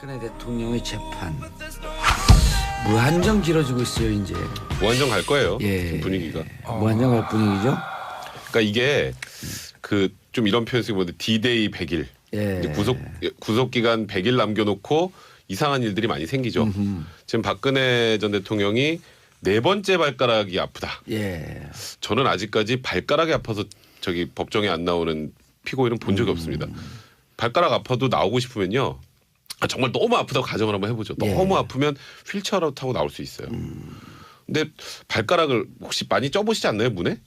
박근혜 대통령의 재판 무한정 길어지고 있어요 이제. 무한정 갈 거예요. 예. 지금 분위기가. 무한정 갈 분위기죠. 그러니까 이게 그 좀 이런 표현 쓰기 보면 D-Day 100일. 예. 구속 기간 100일 남겨놓고 이상한 일들이 많이 생기죠. 지금 박근혜 전 대통령이 네 번째 발가락이 아프다. 예. 저는 아직까지 발가락이 아파서 저기 법정에 안 나오는 피고인은 본 적이 없습니다. 발가락 아파도 나오고 싶으면요. 정말 너무 아프다고 가정을 한번 해보죠. 너무 아프면 휠체어라도 타고 나올 수 있어요. 근데 발가락을 혹시 많이 쪄보시지 않나요? 문에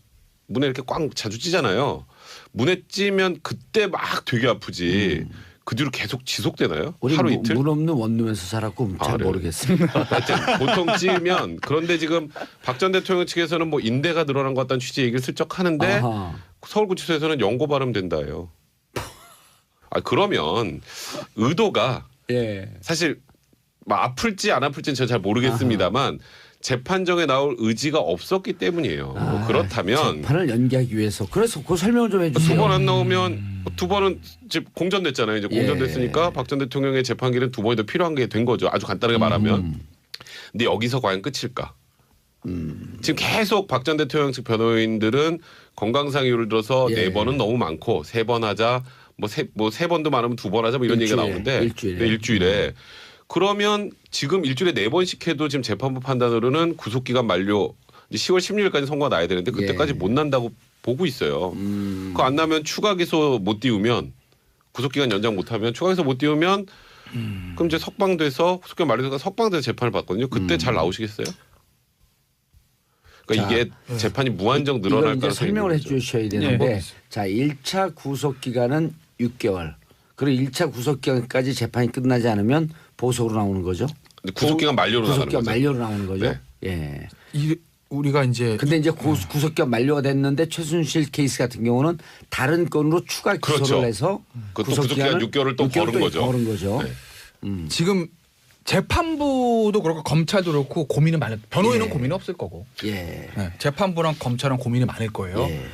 이렇게 꽝 자주 찌잖아요. 문에 찌면 그때 막 되게 아프지. 그 뒤로 계속 지속되나요? 우리 하루 이틀? 문 없는 원룸에서 살았고 잘 그래요? 모르겠습니다. 하여튼 보통 찌면 그런데 지금 박 전 대통령 측에서는 뭐 인대가 늘어난 것 같다는 취지의 얘기를 슬쩍 하는데 아하. 서울구치소에서는 연고 발음된다예요. 그러면 의도가 예. 사실 뭐 아플지 안 아플지는 제가 잘 모르겠습니다만 재판정에 나올 의지가 없었기 때문이에요. 뭐 그렇다면 재판을 연기하기 위해서 그래서 그 설명을 좀 두 해주세요. 번 안 나오면 두 번은 지금 공전됐잖아요. 이제 공전됐으니까 박 전 대통령의 재판기는 두 번이 더 필요한 게 된 거죠. 아주 간단하게 말하면. 근데 여기서 과연 끝일까? 지금 계속 박 전 대통령 측 변호인들은 건강상 이유를 들어서 네 번은 너무 많고 세 번 하자. 세 번도 많으면 두 번 하자 뭐 이런 얘기가 나오는데 일주일에. 그러면 지금 일주일에 네 번씩 해도 지금 재판부 판단으로는 구속기간 만료 이제 10월 16일까지 선고가 나야 되는데 그때까지 못 난다고 보고 있어요. 그거 안 나면 추가 기소 못 띄우면 구속기간 연장 못하면 추가 기소 못 띄우면 그럼 이제 석방돼서 구속기간 만료돼서 석방돼서 재판을 받거든요. 그때 잘 나오시겠어요? 그러니까 이게 재판이 무한정 늘어날 이제 가능성이 설명을 있는 거죠. 해주셔야 되는데 자 1차 구속기간은 6개월. 그리고 1차 구속기간까지 재판이 끝나지 않으면 보석으로 나오는 거죠. 구속기간 만료로 나가는 구속기간 거죠. 만료로 나오는 거죠. 네. 예. 우리가 이제 근데 이제 구속기간 만료가 됐는데 최순실 케이스 같은 경우는 다른 건으로 추가 기소를 그렇죠. 해서 그것도 구속기간 6개월을 또 거른 거죠. 네. 지금 재판부도 그렇고 검찰도 그렇고 고민이 많을 변호인은 고민이 없을 거고 예. 네. 재판부랑 검찰은 고민이 많을 거예요. 예.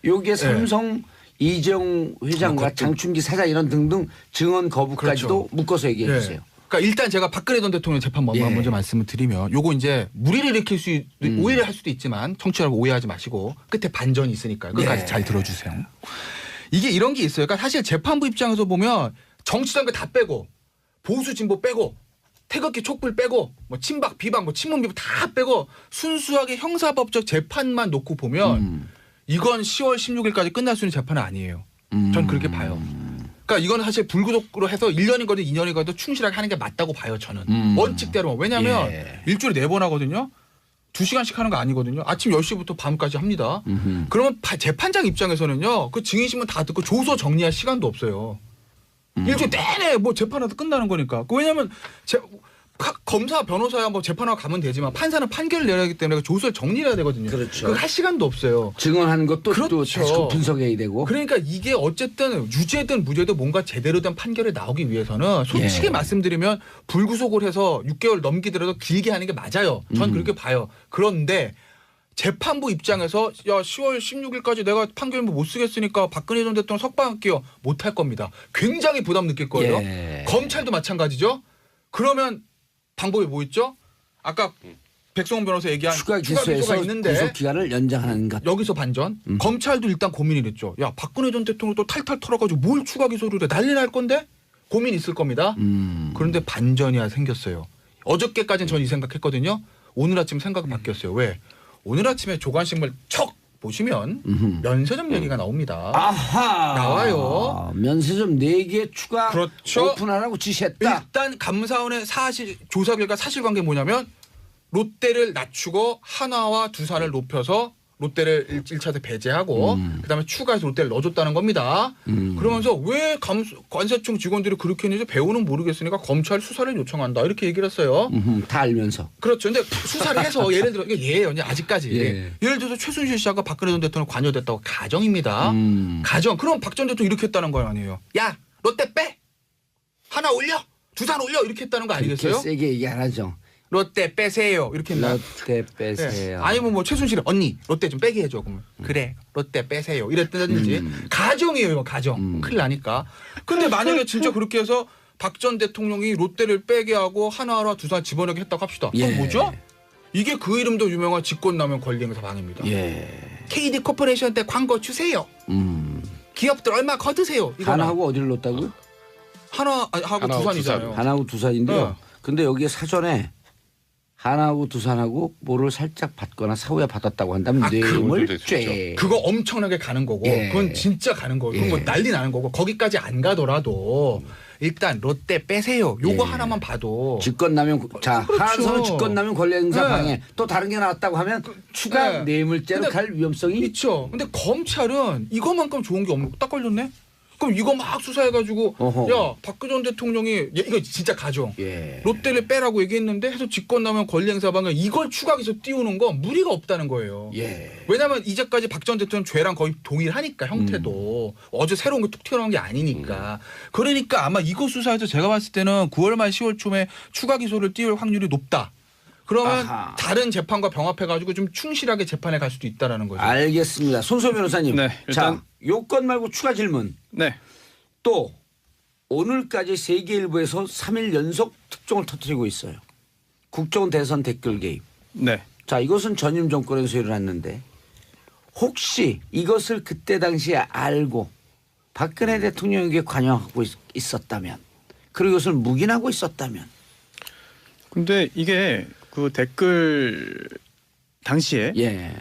요게 삼성 이재용 회장과 그것도- 장충기 사장 이런 등등 증언 거부까지도 그렇죠. 묶어서 얘기해 주세요. 그러니까 일단 제가 박근혜 전 대통령 재판 먼저 말씀을 드리면 요거 이제 무리를 일으킬 수 오해를 할 수도 있지만 청취자라고 오해하지 마시고 끝에 반전이 있으니까요. 끝까지 잘 들어주세요. 이게 이런 게 있어요. 그러니까 사실 재판부 입장에서 보면 정치적인 거 다 빼고 보수 진보 빼고 태극기 촛불 빼고 뭐 친박 비박 뭐 친문 비박 다 빼고 순수하게 형사법적 재판만 놓고 보면 이건 10월 16일까지 끝날 수 있는 재판은 아니에요. 전 그렇게 봐요. 그러니까 이건 사실 불구속으로 해서 1년이거든 2년이거든 충실하게 하는 게 맞다고 봐요. 저는. 원칙대로. 왜냐하면 일주일에 4번 하거든요. 2시간씩 하는 거 아니거든요. 아침 10시부터 밤까지 합니다. 그러면 재판장 입장에서는요. 그 증인신문 다 듣고 조서 정리할 시간도 없어요. 일주일 내내 뭐 재판하다 끝나는 거니까. 왜냐하면 검사 변호사야 뭐 재판하고 가면 되지만 판사는 판결을 내야 하기 때문에 조서를 정리해야 되거든요. 그렇죠. 그걸 할 시간도 없어요. 증언하는 것도 또 그렇죠. 다시 분석해야 되고. 그러니까 이게 어쨌든 유죄든 무죄든 뭔가 제대로 된 판결이 나오기 위해서는 솔직히 말씀드리면 불구속을 해서 6개월 넘기더라도 길게 하는 게 맞아요. 전 그렇게 봐요. 그런데 재판부 입장에서 야 10월 16일까지 내가 판결 못 쓰겠으니까 박근혜 전 대통령 석방할게요. 못할 겁니다. 굉장히 부담 느낄 거예요. 검찰도 마찬가지죠. 그러면 방법이 뭐 있죠? 아까 백성원 변호사 얘기한 추가 기소가 기소해서 있는데 구속 기간을 연장하는 것. 여기서 반전. 검찰도 일단 고민이 됐죠. 야 박근혜 전 대통령 또 탈탈 털어가지고 뭘 추가 기소를 해. 난리 날 건데 고민 있을 겁니다. 그런데 반전이 생겼어요. 어저께까지는 전 이 생각했거든요. 오늘 아침 생각이 바뀌었어요. 왜? 오늘 아침에 조간신문 척 보시면 면세점 얘기가 나옵니다. 아하. 나와요. 면세점 4개 추가 그렇죠. 오픈하라고 지시했다. 일단 감사원의 조사 결과 사실관계 뭐냐면 롯데를 낮추고 한화와 두산을 높여서 롯데를 1차에 배제하고 그다음에 추가해서 롯데를 넣어줬다는 겁니다. 그러면서 왜 관세청 직원들이 그렇게 했는지 배우는 모르겠으니까 검찰 수사를 요청한다 이렇게 얘기를 했어요. 다 알면서. 그렇죠. 근데 수사를 해서 예를 들어 이게 예예요. 아직까지 예를 들어서 최순실 씨하고 박근혜 전 대통령 관여됐다고 가정입니다. 가정. 그럼 박 전 대통령 이렇게 했다는 거 아니에요. 야 롯데 빼. 하나 올려. 두산 올려. 이렇게 했다는 거 아니겠어요? 그렇게 세게 얘기 안 하죠. 롯데 빼세요. 이렇게 했나? 롯데 빼세요. 아니면 뭐 최순실이 언니 롯데 좀 빼게 해줘. 그러면 그래 롯데 빼세요. 이랬다든지 가정이에요. 가정. 큰일 나니까. 근데 만약에 진짜 그렇게 해서 박 전 대통령이 롯데를 빼게 하고 하나하나 두산 집어넣게 했다고 합시다. 예. 그럼 뭐죠? 이게 그 이름도 유명한 직권남용 권리행사 방해입니다. 예. KD 코퍼레이션 때 광고 주세요. 기업들 얼마 거두세요. 이거는. 하나하고 어디를 넣었다고요? 하나하고 하나하고 두산이잖아요. 하나하고 두산인데요. 네. 근데 여기에 사전에 하나하고 두산하고 뭐를 살짝 받거나 사후에 받았다고 한다면 뇌물 그것도 죄. 그거 엄청나게 가는 거고 예. 그건 진짜 가는 거고 그건 뭐 예. 난리 나는 거고 거기까지 안 가더라도 일단 롯데 빼세요. 요거 예. 하나만 봐도 직권남용 자 그렇죠. 하나선은 직권남용 권리행사 네. 방해 또 다른 게 나왔다고 하면 추가 네. 뇌물죄로 근데 갈 위험성이 있죠. 근데 검찰은 이거만큼 좋은 게 없는 딱 걸렸네. 그럼 이거 막 수사해가지고 어허. 야 박근혜 전 대통령이 이거 진짜 가정 예. 롯데를 빼라고 얘기했는데 해서 직권남용 권리행사 방해 이걸 추가해서 띄우는 건 무리가 없다는 거예요. 예. 왜냐하면 이제까지 박 전 대통령 죄랑 거의 동일하니까 형태도 어제 새로운 게 툭 튀어나온 게 아니니까 그러니까 아마 이거 수사에서 제가 봤을 때는 9월 말 10월 초에 추가 기소를 띄울 확률이 높다. 그러면 아하. 다른 재판과 병합해가지고 좀 충실하게 재판에 갈 수도 있다라는 거죠. 알겠습니다. 손소 변호사님. 네, 일단- 자 요건 말고 추가 질문. 네. 또 오늘까지 세계일보에서 3일 연속 특종을 터뜨리고 있어요. 국정 대선 댓글 개입. 네. 자 이것은 전임 정권에서 일어났는데 혹시 이것을 그때 당시에 알고 박근혜 대통령에게 관여하고 있었다면 그리고 이것을 묵인하고 있었다면 근데 이게 그 댓글 당시에 예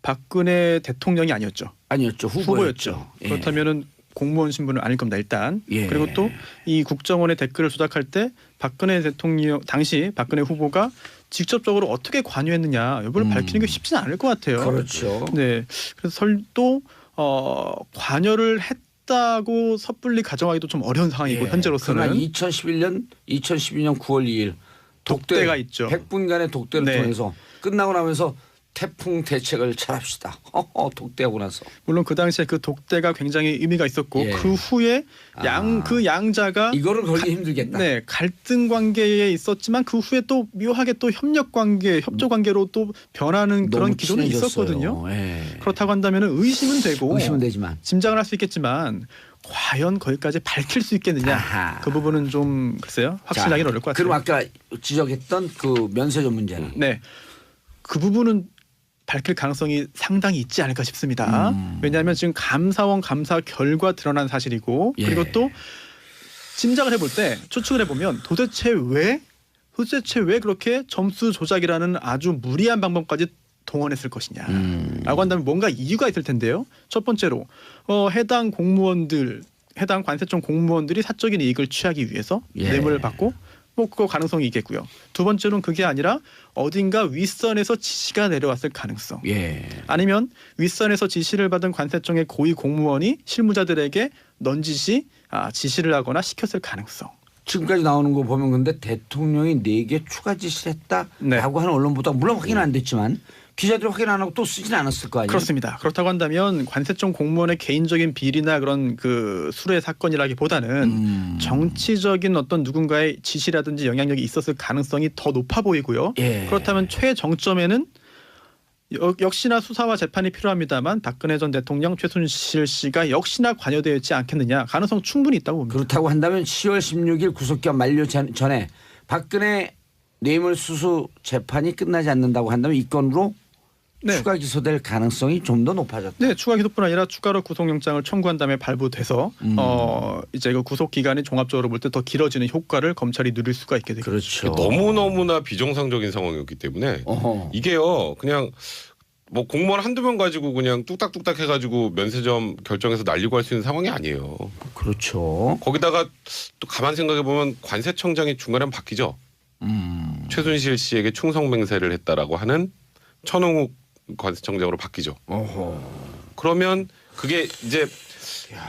박근혜 대통령이 아니었죠. 아니었죠 후보였죠. 예. 그렇다면은 공무원 신분은 아닐 겁니다. 일단. 예. 그리고 또 이 국정원의 댓글을 조작할 때 박근혜 대통령 당시 박근혜 후보가 직접적으로 어떻게 관여했느냐 이걸 밝히는 게 쉽지는 않을 것 같아요. 그렇죠. 네. 그래서 설도 관여를 했다고 섣불리 가정하기도 좀 어려운 상황이고 예. 현재로서는. 그러나 2012년 9월 2일 독대가 있죠. 100분간의 독대를 네. 통해서 끝나고 나면서 태풍 대책을 잘합시다. 독대하고 나서. 물론 그 당시에 그 독대가 굉장히 의미가 있었고 예. 그 후에 그 양자가 이거를 걸기 힘들겠다. 네 갈등 관계에 있었지만 그 후에 또 묘하게 또 협력 관계, 협조 관계로 또 변하는 그런 너무 기존이 친해졌어요. 있었거든요. 예. 그렇다고 한다면 의심은 되고 의심은 되지만 짐작을 할 수 있겠지만 과연 거기까지 밝힐 수 있겠느냐 아하. 그 부분은 좀 글쎄요 확신하기는 어려울 것 같아요. 그럼 아까 지적했던 그 면세점 문제는 네, 그 부분은 밝힐 가능성이 상당히 있지 않을까 싶습니다. 왜냐하면 지금 감사원 감사 결과 드러난 사실이고 예. 그리고 또 짐작을 해볼 때 추측을 해보면 도대체 왜 그렇게 점수 조작이라는 아주 무리한 방법까지 동원했을 것이냐라고 한다면 뭔가 이유가 있을 텐데요. 첫 번째로 해당 관세청 공무원들이 사적인 이익을 취하기 위해서 예. 뇌물을 받고 뭐 그거 가능성이 있겠고요. 두 번째로는 그게 아니라 어딘가 윗선에서 지시가 내려왔을 가능성. 예. 아니면 윗선에서 지시를 받은 관세청의 고위 공무원이 실무자들에게 넌지시 지시를 하거나 시켰을 가능성. 지금까지 나오는 거 보면 근데 대통령이 4개 추가 지시를 했다라고 네. 하는 언론 보다 물론 확인은 안 됐지만 기자들이 확인 안 하고 또 쓰진 않았을 거 아니에요. 그렇습니다. 그렇다고 한다면 관세청 공무원의 개인적인 비리나 그런 그 수뢰 사건이라기보다는 정치적인 어떤 누군가의 지시라든지 영향력이 있었을 가능성이 더 높아 보이고요. 예. 그렇다면 최정점에는 역시나 수사와 재판이 필요합니다만 박근혜 전 대통령 최순실 씨가 역시나 관여되어 있지 않겠느냐 가능성 충분히 있다고 봅니다. 그렇다고 한다면 10월 16일 구속기간 만료 전에 박근혜 뇌물수수 재판이 끝나지 않는다고 한다면 이 건으로 네. 추가 기소될 가능성이 좀 더 높아졌다. 네, 추가 기소뿐 아니라 추가로 구속영장을 청구한 다음에 발부돼서 이제 그 구속 기간이 종합적으로 볼 때 더 길어지는 효과를 검찰이 누릴 수가 있게 되죠. 그렇죠. 너무너무나 비정상적인 상황이었기 때문에 어허. 이게요 그냥 뭐 공무원 한두 명 가지고 그냥 뚝딱뚝딱 해가지고 면세점 결정해서 날리고 할 수 있는 상황이 아니에요. 그렇죠. 거기다가 또 가만 생각해 보면 관세청장이 중간에 바뀌죠. 최순실 씨에게 충성 맹세를 했다라고 하는 천홍욱 관세청장으로 바뀌죠. 어허. 그러면 그게 이제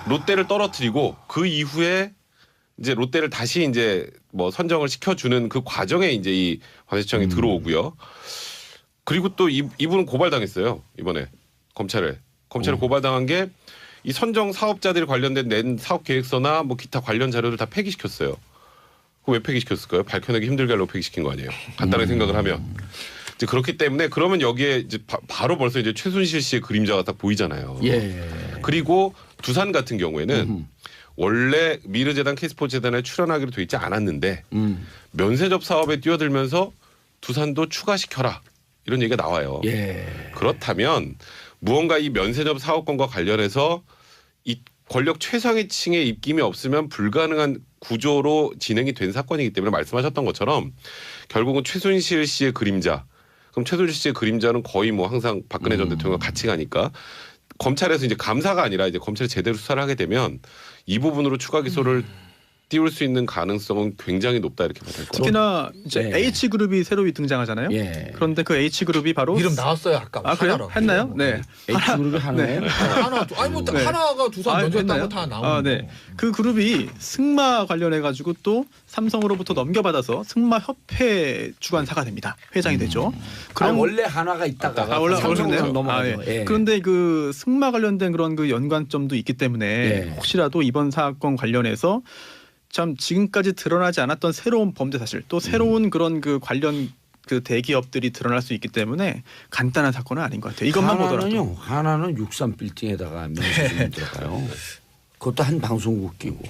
롯데를 떨어뜨리고 그 이후에 이제 롯데를 다시 이제 뭐 선정을 시켜주는 그 과정에 이제 이 관세청이 들어오고요. 그리고 또 이분은 고발당했어요. 이번에 검찰에 고발당한 게 이 선정 사업자들이 관련된 낸 사업 계획서나 뭐 기타 관련 자료를 다 폐기시켰어요. 그 왜 폐기시켰을까요? 밝혀내기 힘들게 하려고 폐기시킨 거 아니에요. 간단하게 생각을 하면. 이제 그렇기 때문에 그러면 여기에 이제 바로 벌써 이제 최순실 씨의 그림자가 딱 보이잖아요. 예. 그리고 두산 같은 경우에는 원래 미르재단 K스포츠재단에 출연하기로 돼 있지 않았는데 면세점 사업에 뛰어들면서 두산도 추가시켜라 이런 얘기가 나와요. 예. 그렇다면 무언가 이 면세점 사업권과 관련해서 이 권력 최상위층의 입김이 없으면 불가능한 구조로 진행이 된 사건이기 때문에 말씀하셨던 것처럼 결국은 최순실 씨의 그림자. 그럼 최순실 씨의 그림자는 거의 뭐 항상 박근혜 전 대통령과 같이 가니까 검찰에서 이제 감사가 아니라 이제 검찰이 제대로 수사를 하게 되면 이 부분으로 추가 기소를 띄울 수 있는 가능성은 굉장히 높다 이렇게 봐야 될 것 같아요. 특히나 이제 네. H그룹이 새로 등장하잖아요. 예. 그런데 그 H그룹이 바로 이름 나왔어요 아까. 아 그래요? 하나라고. 했나요? 네. H그룹이 하나예요? 하나 아니 뭐 네. 하나가 두산 면세했다는 거 다 나오는 네. 거. 그 그룹이 승마 관련해 가지고 또 삼성으로부터 넘겨받아서 승마 협회 주관사가 됩니다. 회장이 되죠. 그럼 원래 한화가 있다가 원래 삼성으로 그러셨네요. 넘어가죠. 예. 예. 그런데 그 승마 관련된 그런 그 연관점도 있기 때문에 예. 혹시라도 이번 사건 관련해서 참 지금까지 드러나지 않았던 새로운 범죄 사실 또 새로운 그런 그 관련 그 대기업들이 드러날 수 있기 때문에 간단한 사건은 아닌 것 같아요. 이것만 보더라도. 하나는요. 하나는 63 빌딩에다가 면세점이 들어가요. 그것도 한 방송국 끼고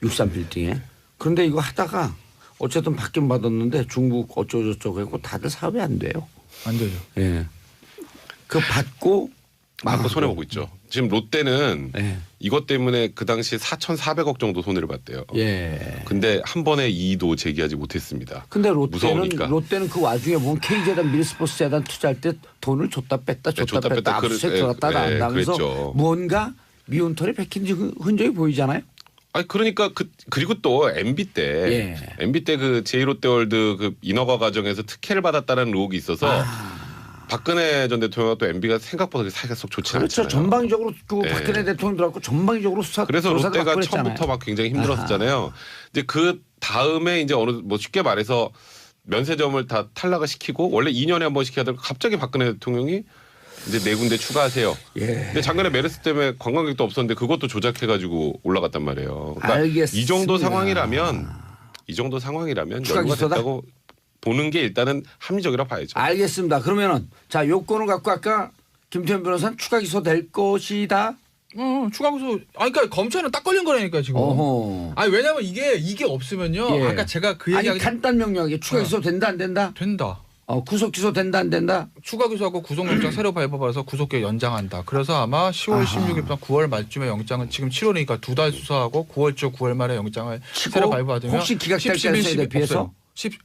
63 빌딩에. 그런데 이거 하다가 어쨌든 받긴 받았는데 중국 어쩌고저쩌고 했고 다들 사업이 안 돼요. 안 되죠. 예. 그 받고 맞고 손해 보고 있죠. 지금 롯데는 예. 이것 때문에 그 당시 4,400억 정도 손해를 봤대요. 예. 근데 한 번에 이의도 제기하지 못했습니다. 근데 무서우니까. 롯데는 그 와중에 보면 K재단 미르스포츠재단 투자할 때 돈을 줬다 뺐다 줬다 줬다 뺐다 뺐다 압수수색 그- 들어갔다 예, 나온다 하면서 그랬죠. 뭔가 미운털이 박힌 흔적이 보이잖아요. 아니 그러니까 그리고 또 MB 때 예. MB 때 그 제1롯데월드 그 인허가 과정에서 특혜를 받았다는 의혹이 있어서 박근혜 전 대통령과 또 MB가 생각보다 그 사이가 썩 좋지 그렇죠. 않잖아요. 전방적으로 그 예. 박근혜 대통령 들어갔고 전방적으로 수사 그래서 조사도 롯데가 받고 처음부터 그랬잖아요. 막 굉장히 힘들었었잖아요. 이제 그 다음에 이제 어느 뭐 쉽게 말해서 면세점을 다 탈락을 시키고 원래 2년에 한 번씩 해야 되고 갑자기 박근혜 대통령이 이제 4군데 추가하세요. 예. 근데 작년에 메르스 때문에 관광객도 없었는데 그것도 조작해가지고 올라갔단 말이에요. 그러니까 알겠습니다. 이 정도 상황이라면 추가 연구가 기소다? 됐다고 보는 게 일단은 합리적이라 봐야죠. 알겠습니다. 그러면은 자 요건을 갖고 아까 김태현 변호사는 추가 기소될 것이다. 추가 기소. 아니 그러니까 검찰은 딱 걸린 거라니까 지금. 어허. 아니 왜냐면 이게 없으면요. 예. 아까 제가 그 아니 얘기하기 간단 명료하게 추가 기소 된다 안 된다? 된다. 구속 기소 된다 안 된다? 추가 기소하고 구속영장 새로 발부받아서 구속기각 연장한다. 그래서 아마 10월 16일부터 9월 말쯤에 영장은 지금 7월이니까 2달 수사하고 9월 초 9월 말에 영장을 치고 새로 발부받으면 혹시 기각될 10, 11, 가능성에 12 대비해서?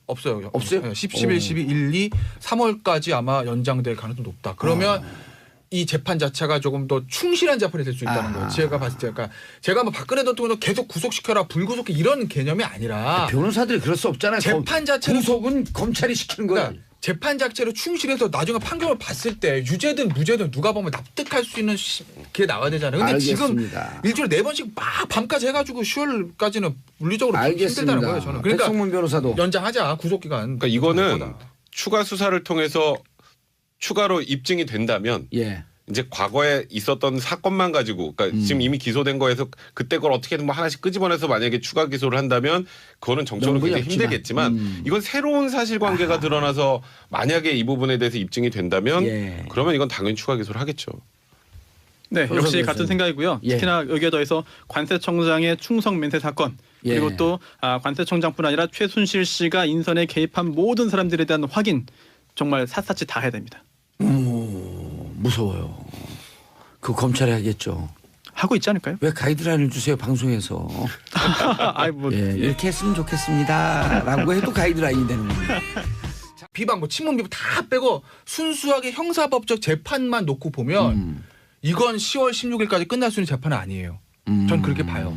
없어요. 없어요? 네, 10, 11, 12, 1, 2, 3월까지 아마 연장될 가능성이 높다. 그러면 이 재판 자체가 조금 더 충실한 재판이 될 수 있다는 거예요. 제가 봤을 때, 그러니까 제가 뭐 박근혜 대통령도 계속 구속시켜라, 불구속해 이런 개념이 아니라 변호사들이 그럴 수 없잖아요. 재판 자체를 구속은 검찰이 시키는 거야. 그러니까 재판 자체로 충실해서 나중에 판결을 봤을 때 유죄든 무죄든 누가 보면 납득할 수 있는 게 나와야 되잖아요. 근데 알겠습니다. 지금 일주일에 4번씩 막 밤까지 해가지고 10월까지는 물리적으로 힘들다는 거예요. 저는. 그러니까 백성문 변호사도 연장하자 구속기간. 그러니까 이거는 추가 수사를 통해서 추가로 입증이 된다면 예. 이제 과거에 있었던 사건만 가지고 그러니까 지금 이미 기소된 거에서 그때 걸 어떻게든 뭐 하나씩 끄집어내서 만약에 추가 기소를 한다면 그거는 정적으로 너무 굉장히 얇지만. 힘들겠지만 이건 새로운 사실관계가 드러나서 만약에 이 부분에 대해서 입증이 된다면 예. 그러면 이건 당연히 추가 기소를 하겠죠. 네, 역시 변호사님. 같은 생각이고요. 예. 특히나 여기에 더해서 관세청장의 충성 맹세 사건 그리고 예. 또 관세청장뿐 아니라 최순실 씨가 인선에 개입한 모든 사람들에 대한 확인 정말 샅샅이 다 해야 됩니다. 무서워요. 그 검찰이 하겠죠. 하고 있지 않을까요? 왜 가이드라인을 주세요 방송에서. 아이 뭐 예, 이렇게 했으면 좋겠습니다라고 해도 가이드라인이 되는 겁니다. 비방 뭐 친문 비방 다 빼고 순수하게 형사법적 재판만 놓고 보면 이건 10월 16일까지 끝날 수 있는 재판은 아니에요. 전 그렇게 봐요.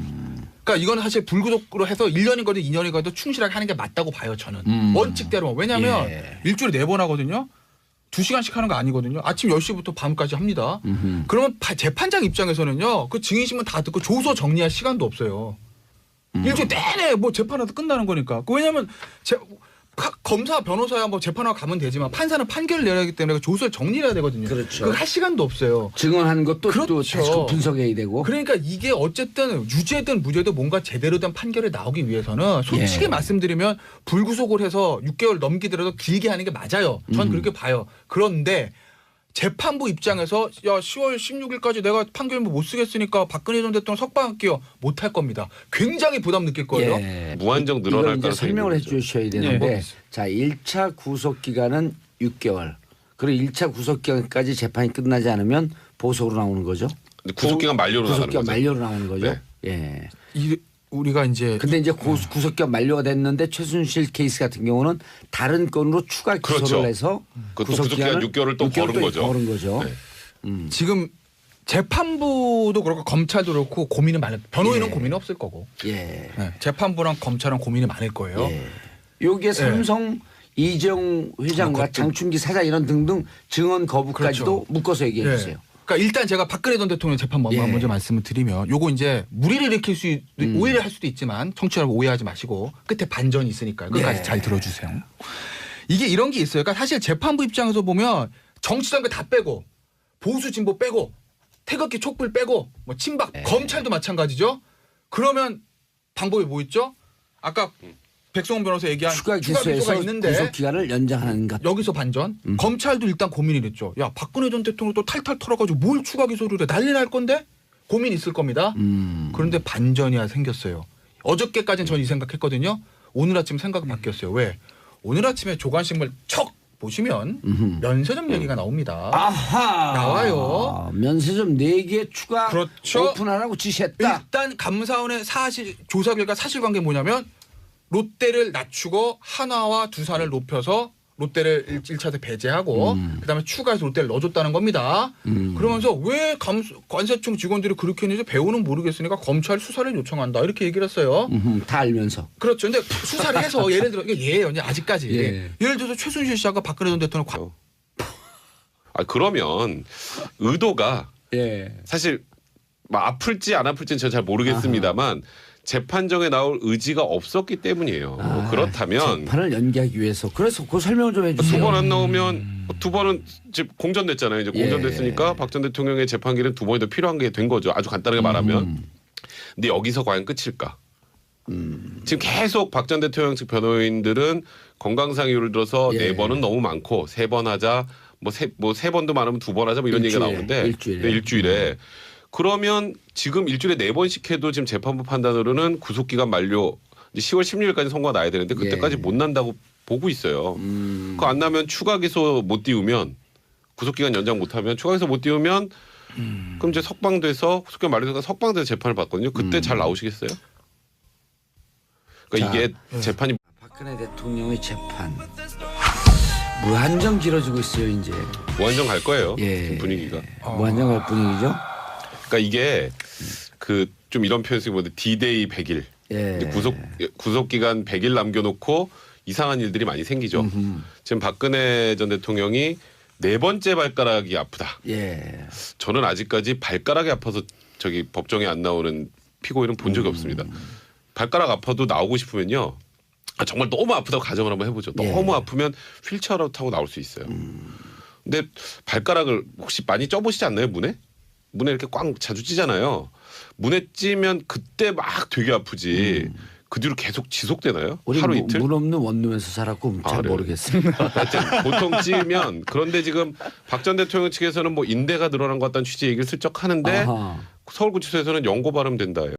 그러니까 이건 사실 불구속으로 해서 1년이거든 2년이거든 충실하게 하는 게 맞다고 봐요. 저는. 원칙대로. 왜냐하면 예. 일주일에 4번 하거든요. 2시간씩 하는 거 아니거든요. 아침 10시부터 밤까지 합니다. 그러면 재판장 입장에서는요. 그 증인신문 다 듣고 조서 정리할 시간도 없어요. 일주일 내내 뭐 재판하다 끝나는 거니까. 왜냐하면 검사, 변호사야 뭐 재판하고 가면 되지만 판사는 판결을 내야 하기 때문에 조서를 정리해야 되거든요. 그렇죠. 그거 할 시간도 없어요. 증언한 것도 또 그렇죠. 다시 분석해야 되고. 그러니까 이게 어쨌든 유죄든 무죄든 뭔가 제대로 된 판결이 나오기 위해서는 솔직히 예. 말씀드리면 불구속을 해서 6개월 넘기더라도 길게 하는 게 맞아요. 전 그렇게 봐요. 그런데 재판부 입장에서 야 10월 16일까지 내가 판결문 못 쓰겠으니까 박근혜 전 대통령 석방할게요. 못할 겁니다. 굉장히 부담 느낄 거예요. 예. 무한정 이걸 늘어날 이제 가능성이 설명을 있는 거죠. 해주셔야 되는데 네. 자 1차 구속 기간은 6개월. 그리고 1차 구속 기간까지 재판이 끝나지 않으면 보석으로 나오는 거죠. 근데 구속기간 만료로 나가는 구속기간 거죠. 만료로 나오는 거죠. 네. 예. 우리가 이제 근데 이제 구속기간 만료가 됐는데 최순실 케이스 같은 경우는 다른 건으로 추가 기소를 그렇죠. 해서 그것도 구속기간 6개월을 또 거른 거죠. 거른 거죠. 네. 지금 재판부도 그렇고 검찰도 그렇고 고민이 많을 변호인은 예. 고민이 없을 거고 예. 네. 재판부랑 검찰은 고민이 많을 거예요. 예. 요게 삼성 이재용 회장과 그것도- 장충기 사장 이런 등등 증언 거부까지도 그렇죠. 묶어서 얘기해 주세요. 그러니까 일단 제가 박근혜 전 대통령 재판 예. 먼저 말씀을 드리면 요거 이제 무리를 일으킬 수 오해를 할 수도 있지만 청취자를 오해하지 마시고 끝에 반전이 있으니까요. 끝까지 예. 잘 들어주세요. 이게 이런 게 있어요. 그러니까 사실 재판부 입장에서 보면 정치적인 거 다 빼고 보수 진보 빼고 태극기 촛불 빼고 뭐 친박 검찰도 마찬가지죠. 그러면 방법이 뭐 있죠? 아까 백성원 변호사 얘기한 추가 추가 기소가 기소해서 있는데 구속 기간을 연장하는 것. 여기서 반전. 검찰도 일단 고민이 됐죠. 야 박근혜 전 대통령 또 탈탈 털어가지고 뭘 추가 기소를 해 난리 날 건데 고민 있을 겁니다. 그런데 반전이 생겼어요. 어저께까지는 전 이 생각했거든요. 오늘 아침 생각이 바뀌었어요. 왜? 오늘 아침에 조간신문 척 보시면 면세점 얘기가 나옵니다. 아하. 나와요. 면세점 4개 추가 그렇죠. 오픈하라고 지시했다. 일단 감사원의 조사 결과 사실관계 뭐냐면 롯데를 낮추고 하나와 두산을 높여서 롯데를 1차에 배제하고 그다음에 추가해서 롯데를 넣어줬다는 겁니다. 그러면서 왜 관세청 직원들이 그렇게 했는지 배우는 모르겠으니까 검찰 수사를 요청한다 이렇게 얘기를 했어요. 다 알면서. 그렇죠. 근데 수사를 해서 예를 들어 이게 예예요. 아직까지 예. 예를 들어서 최순실 씨하고 박근혜 전 대통령 아 그러면 의도가 예. 사실 뭐 아플지 안 아플지는 저는 잘 모르겠습니다만 재판정에 나올 의지가 없었기 때문이에요. 그렇다면 재판을 연기하기 위해서. 그래서 그 설명을 좀 해주세요. 두 번 안 나오면 두 번은 지금 공전됐잖아요. 이제 공전됐으니까 박 전 대통령의 재판기는 두 번이 더 필요한 게 된 거죠. 아주 간단하게 말하면. 근데 여기서 과연 끝일까? 지금 계속 박 전 대통령 측 변호인들은 건강상 이유를 들어서 예. 4번은 너무 많고 3번 하자 뭐 세 번도 많으면 2번 하자 뭐 이런 얘기가 일주일에, 나오는데 일주일에. 네, 일주일에 그러면 지금 일주일에 4번씩 해도 지금 재판부 판단으로는 구속기간 만료 이제 10월 16일까지 선고가 나야 되는데 그때까지 예. 못 난다고 보고 있어요. 그거 안 나면 추가 기소 못 띄우면 구속기간 연장 못하면 추가 기소 못 띄우면 그럼 이제 석방돼서 구속기간 만료돼서 석방돼서 재판을 받거든요. 그때 잘 나오시겠어요? 그러니까 자, 이게 재판이 박근혜 대통령의 재판 무한정 길어지고 있어요 이제. 무한정 갈 거예요. 예. 지금 분위기가. 무한정 갈 분위기죠. 그러니까 이게 그 좀 이런 표현 쓰기 보면 D-Day 100일. 예. 구속 기간 100일 남겨놓고 이상한 일들이 많이 생기죠. 지금 박근혜 전 대통령이 4번째 발가락이 아프다. 예. 저는 아직까지 발가락이 아파서 저기 법정에 안 나오는 피고인은 본 적이 없습니다. 발가락 아파도 나오고 싶으면요. 정말 너무 아프다고 가정을 한번 해보죠. 예. 너무 아프면 휠체어라도 타고 나올 수 있어요. 근데 발가락을 혹시 많이 쪄보시지 않나요? 문에 이렇게 꽝 자주 찌잖아요. 문에 찌면 그때 막 되게 아프지. 그 뒤로 계속 지속되나요? 우리 하루 이틀? 물 없는 원룸에서 살았고 잘 그래요? 모르겠습니다. 하여튼 보통 찌면 그런데 지금 박 전 대통령 측에서는 뭐 인대가 늘어난 것 같다는 취지의 얘기를 슬쩍 하는데 아하. 서울구치소에서는 연고 발음된다예요.